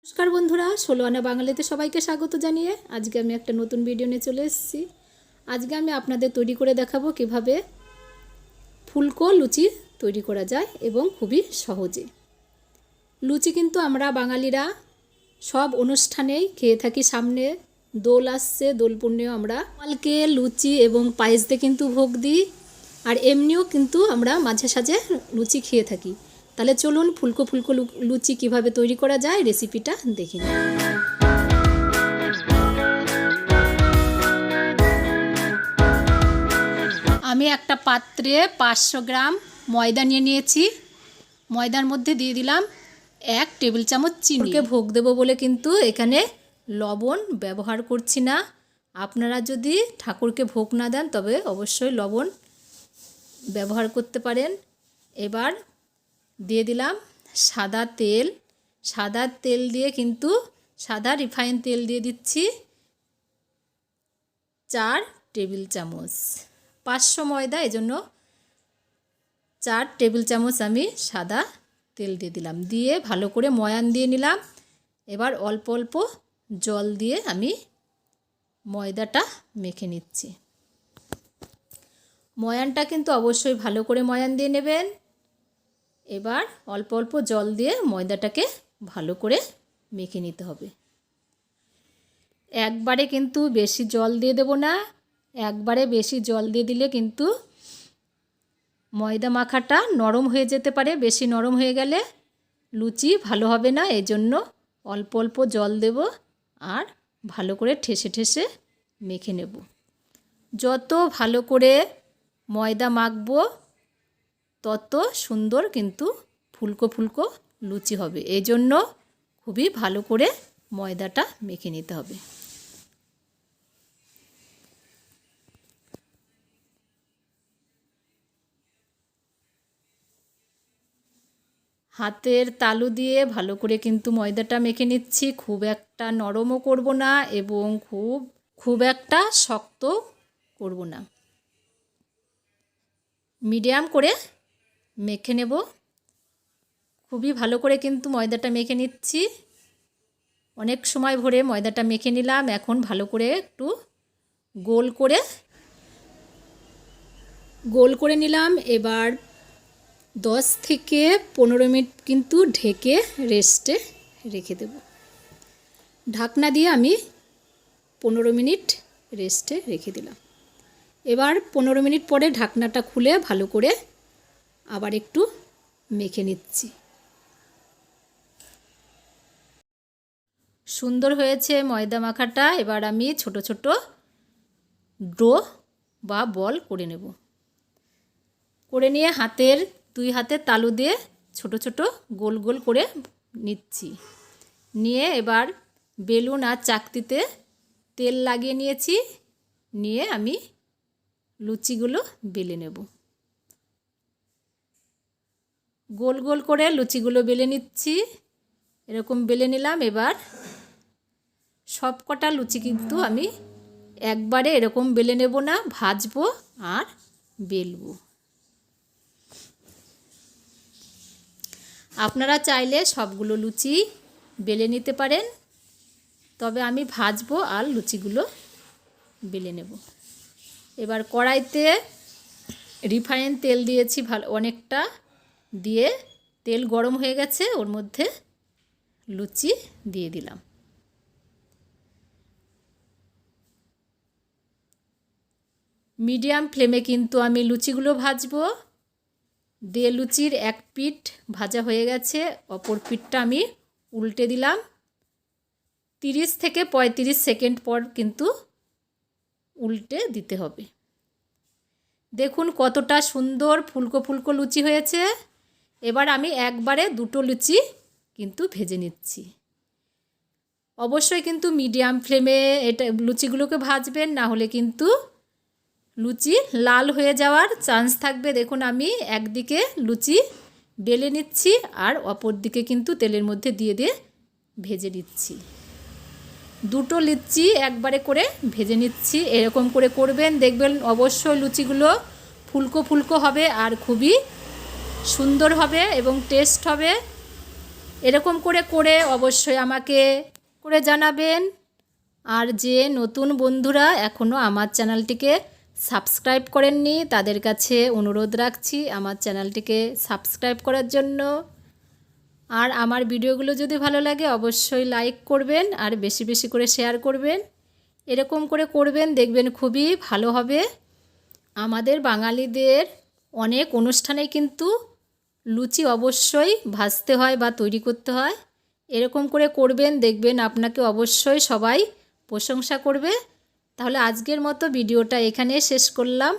নমস্কার বন্ধুরা, 16 আনা বাঙালিতে সবাইকে স্বাগত জানিয়ে আজকে আমি একটা নতুন ভিডিও নিয়ে চলে এসেছি। আজকে আমি আপনাদের তৈরি করে দেখাবো কিভাবে ফুলকো লুচি তৈরি করা যায় এবং খুবই সহজে। লুচি কিন্তু আমরা বাঙালিরা সব অনুষ্ঠানেই খেয়ে থাকি। সামনে দোল আসছে, দোল পূর্ণিমায় আমরা কালকে লুচি এবং পায়েস দিয়ে কিন্তু ভোগ দিই, আর এমনিও কিন্তু আমরা মাঝে সাঝে লুচি খেয়ে থাকি। তাহলে চলুন ফুলকো ফুলকো লুচি কিভাবে তৈরি করা যায় রেসিপিটা দেখে নিই। আমি একটা পাত্রে 500 গ্রাম ময়দা নিয়ে নিয়েছি। ময়দার মধ্যে দিয়ে দিলাম 1 টেবিল চামচ চিনি। ভোগ দেবো বলে কিন্তু এখানে লবণ ব্যবহার করছি না। আপনারা যদি ঠাকুরকে ভোগ না দেন তবে অবশ্যই লবণ ব্যবহার করতে পারেন। এবার দিয়ে দিলাম সাদা তেল। সাদা তেল দিয়ে কিন্তু সাদা রিফাইন তেল দিয়ে দিচ্ছি 4 টেবিল চামচ। 500 ময়দা, এজন্য 4 টেবিল চামচ আমি সাদা তেল দিয়ে দিলাম। দিয়ে ভালো করে ময়ান দিয়ে নিলাম। এবার অল্প অল্প জল দিয়ে আমি ময়দাটা মেখে নিচ্ছি। ময়ানটা কিন্তু অবশ্যই ভালো করে ময়ান দিয়ে নেবেন। এবার অল্প অল্প জল দিয়ে ময়দাটাকে ভালো করে মেখে নিতে হবে। একবারে কিন্তু বেশি জল দিয়ে দেব না। একবারে বেশি জল দিয়ে দিলে কিন্তু ময়দা মাখাটা নরম হয়ে যেতে পারে। বেশি নরম হয়ে গেলে লুচি ভালো হবে না। এজন্য অল্প অল্প জল দেব আর ভালো করে ঠেসে ঠেসে মেখে নেব। যত ভালো করে ময়দা মাখবো তত সুন্দর কিন্তু ফুলকো ফুলকো লুচি হবে। এই জন্য খুবই ভালো করে ময়দাটা মেখে নিতে হবে। হাতের তালু দিয়ে ভালো করে কিন্তু ময়দাটা মেখে নিচ্ছি। খুব একটা নরমও করব না এবং খুব একটা শক্ত করব না। মিডিয়াম করে মেখে নেব। খুবই ভালো করে কিন্তু ময়দাটা মেখে নিচ্ছি। অনেক সময় ভরে ময়দাটা মেখে নিলাম। এখন ভালো করে একটু গোল করে নিলাম। এবার 10 থেকে 15 মিনিট কিন্তু ঢেকে রেস্টে রেখে দেব। ঢাকনা দিয়ে আমি 15 মিনিট রেস্টে রেখে দিলাম। এবার 15 মিনিট পরে ঢাকনাটা খুলে ভালো করে আবার একটু মেখে নিচ্ছি। সুন্দর হয়েছে ময়দা মাখাটা। এবার আমি ছোট ছোট ডো বা বল করে নেব। করে নিয়ে দুই হাতের তালু দিয়ে ছোট ছোট গোল গোল করে নিচ্ছি। নিয়ে এবার বেলুন আর চাকতিতে তেল লাগিয়ে নিয়েছি। নিয়ে আমি লুচিগুলো বেলে নেব। গোল গোল করে লুচিগুলো বেলে নিচ্ছি। এরকম বেলে নিলাম। এবার সব কটা লুচি কিন্তু আমি একবারে এরকম বেলে নেব না, ভাজবো আর বেলবো। আপনারা চাইলে সবগুলো লুচি বেলে নিতে পারেন, তবে আমি ভাজবো আর লুচিগুলো বেলে নেব। এবার কড়াইতে রিফাইন তেল দিয়েছি অনেকটা। দিয়ে তেল গরম হয়ে গেছে, ওর মধ্যে লুচি দিয়ে দিলাম। মিডিয়াম ফ্লেমে কিন্তু আমি লুচিগুলো ভাজবো। দিয়ে লুচির এক পিঠ ভাজা হয়ে গেছে, অপর পিঠটা আমি উল্টে দিলাম। 30 থেকে 35 সেকেন্ড পর কিন্তু উল্টে দিতে হবে। দেখুন কতটা সুন্দর ফুলকো ফুলকো লুচি হয়েছে। এবার আমি একবারে দুটো লুচি কিন্তু ভেজে নিচ্ছি। অবশ্যই কিন্তু মিডিয়াম ফ্লেমে এটা লুচিগুলোকে ভাজবেন, না হলে কিন্তু লুচি লাল হয়ে যাওয়ার চান্স থাকবে। দেখুন আমি একদিকে লুচি বেলে নিচ্ছি আর অপর দিকে কিন্তু তেলের মধ্যে দিয়ে দিয়ে ভেজে নিচ্ছি। দুটো লুচি একবারে করে ভেজে নিচ্ছি। এরকম করে করবেন, দেখবেন অবশ্যই লুচিগুলো ফুলকো ফুলকো হবে আর খুবই সুন্দর হবে এবং টেস্ট হবে। এরকম করে করে অবশ্যই আমাকে করে জানাবেন। আর যে নতুন বন্ধুরা এখনও আমার চ্যানেলটিকে সাবস্ক্রাইব করেননি তাদের কাছে অনুরোধ রাখছি আমার চ্যানেলটিকে সাবস্ক্রাইব করার জন্য। আর আমার ভিডিওগুলো যদি ভালো লাগে অবশ্যই লাইক করবেন আর বেশি বেশি করে শেয়ার করবেন। এরকম করে করবেন, দেখবেন খুবই ভালো হবে। আমাদের বাঙালিদের অনেক অনুষ্ঠানে কিন্তু লুচি অবশ্যই ভাজতে হয় বা তৈরি করতে হয়। এরকম করে করবেন, দেখবেন আপনাকে অবশ্যই সবাই প্রশংসা করবে। তাহলে আজকের মতো ভিডিওটা এখানে শেষ করলাম।